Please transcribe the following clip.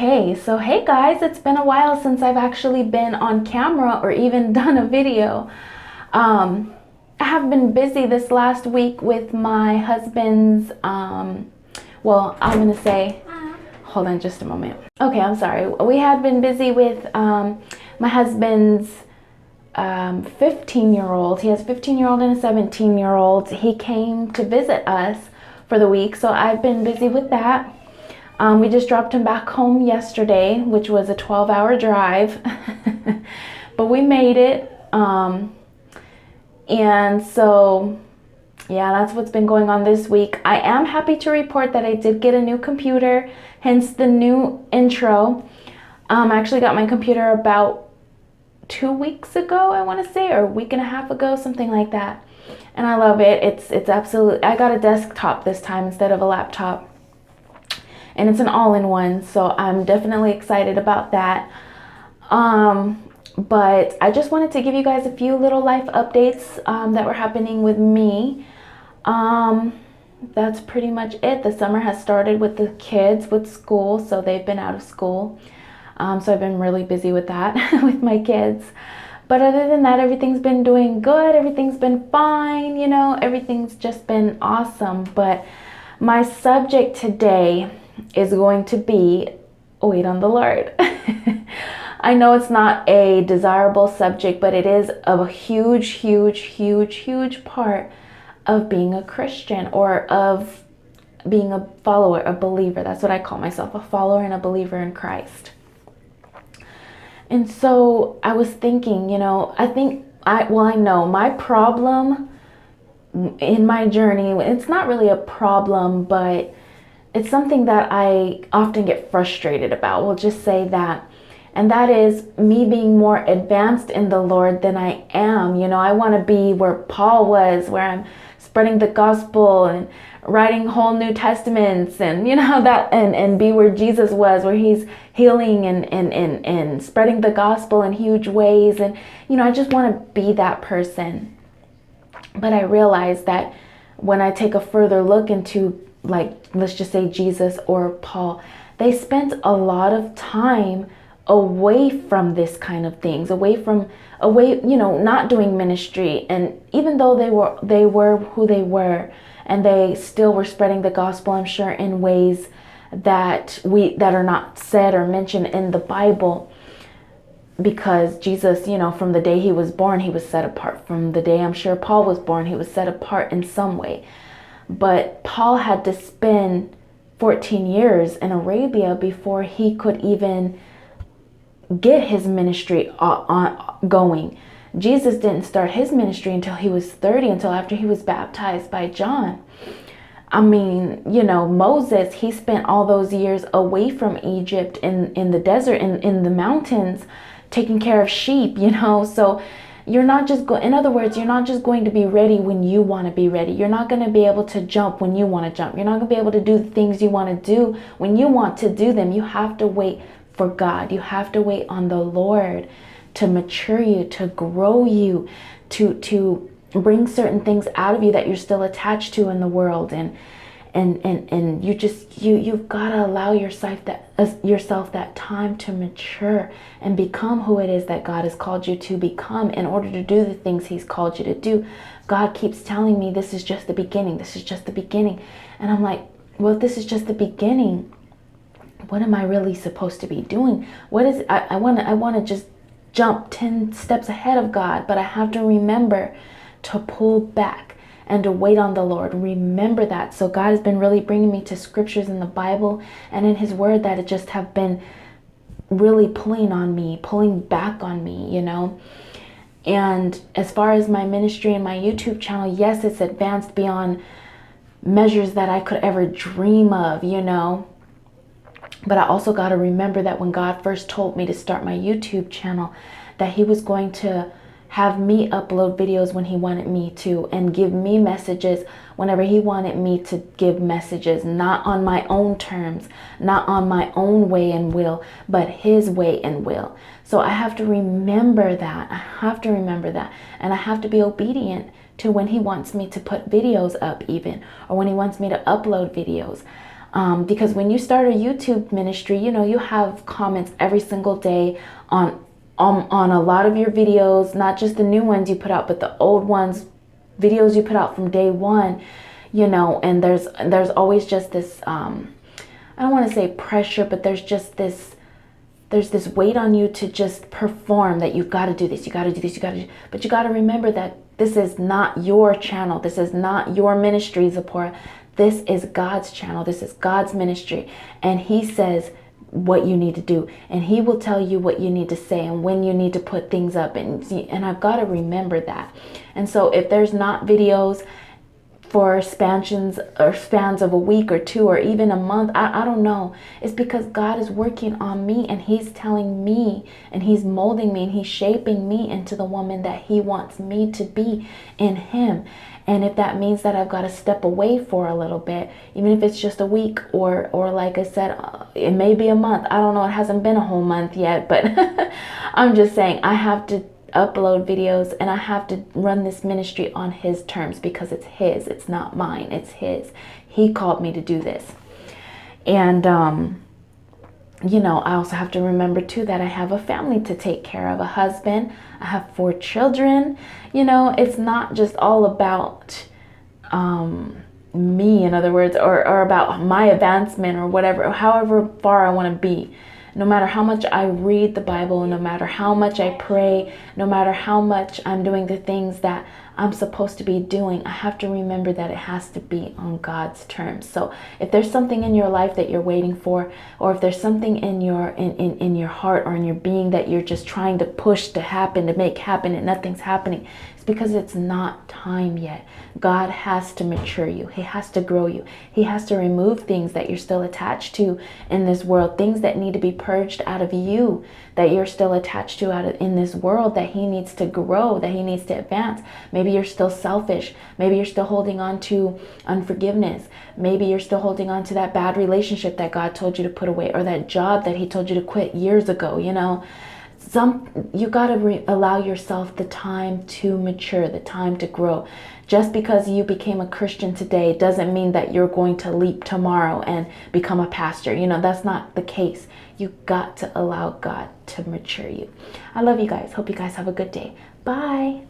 Okay, so hey guys, it's been a while since I've actually been on camera or even done a video. I have been busy this last week with my husband's, well, I'm gonna say, hold on just a moment. Okay, I'm sorry. We had been busy with my husband's 15-year-old. He has a 15-year-old and a 17-year-old. He came to visit us for the week, so I've been busy with that. We just dropped him back home yesterday, which was a 12-hour drive, but we made it. And so, yeah, that's what's been going on this week. I am happy to report that I did get a new computer, hence the new intro. I actually got my computer about 2 weeks ago, I want to say, or a week and a half ago, something like that. And I love it. It's absolutely, I got a desktop this time instead of a laptop. And it's an all-in-one, so I'm definitely excited about that. But I just wanted to give you guys a few little life updates that were happening with me. That's pretty much it. The summer has started with the kids with school, so they've been out of school. So I've been really busy with that with my kids. But other than that, everything's been doing good. Everything's been fine, you know, everything's just been awesome. But my subject today is going to be wait on the Lord. I know it's not a desirable subject, but it is a huge part of being a Christian, or of being a follower, a believer. That's what I call myself, a follower and a believer in Christ. And so I was thinking, you know, I know my problem in my journey, it's not really a problem, but it's something that I often get frustrated about. We'll just say that. And that is me being more advanced in the Lord than I am. You know, I want to be where Paul was, where I'm spreading the gospel and writing whole New Testaments, and you know that, and be where Jesus was, where he's healing and spreading the gospel in huge ways. And you know, I just want to be that person. But I realize that when I take a further look into, like, let's just say Jesus or Paul, they spent a lot of time away from this kind of things, away, you know, not doing ministry. And even though they were who they were, and they still were spreading the gospel, I'm sure, in ways that are not said or mentioned in the Bible, because Jesus, you know, from the day he was born, he was set apart. From the day, I'm sure, Paul was born, he was set apart in some way. But Paul had to spend 14 years in Arabia before he could even get his ministry going. Jesus didn't start his ministry until he was 30, until after he was baptized by John. I mean, you know, Moses, he spent all those years away from Egypt in the desert, in the mountains, taking care of sheep, you know. So you're not just in other words, you're not just going to be ready when you want to be ready. You're not going to be able to jump when you want to jump. You're not going to be able to do the things you want to do when you want to do them. You have to wait for God. You have to wait on the Lord to mature you, to grow you, to bring certain things out of you that you're still attached to in the world. And you've got to allow yourself that time to mature and become who it is that God has called you to become in order to do the things he's called you to do. God keeps telling me, this is just the beginning. This is just the beginning. And I'm like, well, if this is just the beginning, what am I really supposed to be doing? What is I want to just jump 10 steps ahead of God, but I have to remember to pull back and to wait on the Lord. Remember that. So God has been really bringing me to scriptures in the Bible and in his word that just have been really pulling back on me, you know. And as far as my ministry and my YouTube channel, yes, it's advanced beyond measures that I could ever dream of, you know. But I also got to remember that when God first told me to start my YouTube channel, that he was going to have me upload videos when he wanted me to, and give me messages whenever he wanted me to give messages, not on my own terms, not on my own way and will, but his way and will. So I have to remember that. I have to remember that. And I have to be obedient to when he wants me to put videos up, even, or when he wants me to upload videos. Because when you start a YouTube ministry, you know, you have comments every single day on a lot of your videos, not just the new ones you put out, but the old ones, videos you put out from day one, you know, and there's always just this, I don't want to say pressure, but there's this weight on you to just perform, that you've got to do this, you got to do this, but you got to remember that this is not your channel. This is not your ministry, Zipporah. This is God's channel. This is God's ministry. And he says what you need to do. And he will tell you what you need to say and when you need to put things up. And I've got to remember that. And so if there's not videos for spans of a week or two or even a month, I don't know. It's because God is working on me, and he's telling me, and he's molding me, and he's shaping me into the woman that he wants me to be in him. And if that means that I've got to step away for a little bit, even if it's just a week or like I said, it may be a month. I don't know. It hasn't been a whole month yet, but I'm just saying I have to upload videos, and I have to run this ministry on his terms, because it's his, it's not mine, it's his. He called me to do this. And you know, I also have to remember too that I have a family to take care of, a husband, I have 4 children. You know, it's not just all about me, in other words, or about my advancement or whatever, or however far I want to be. No matter how much I read the Bible, no matter how much I pray, no matter how much I'm doing the things that I'm supposed to be doing, I have to remember that it has to be on God's terms. So if there's something in your life that you're waiting for, or if there's something in your heart or in your being that you're just trying to push to happen, to make happen, and nothing's happening, it's because it's not time yet. God has to mature you. He has to grow you. He has to remove things that you're still attached to in this world, things that need to be purged out of you, that you're still attached to in this world, that he needs to grow, that he needs to advance. Maybe you're still selfish. Maybe you're still holding on to unforgiveness. Maybe you're still holding on to that bad relationship that God told you to put away, or that job that he told you to quit years ago. You know, you got to allow yourself the time to mature, the time to grow. Just because you became a Christian today doesn't mean that you're going to leap tomorrow and become a pastor. You know, that's not the case. You got to allow God to mature you. I love you guys. Hope you guys have a good day. Bye.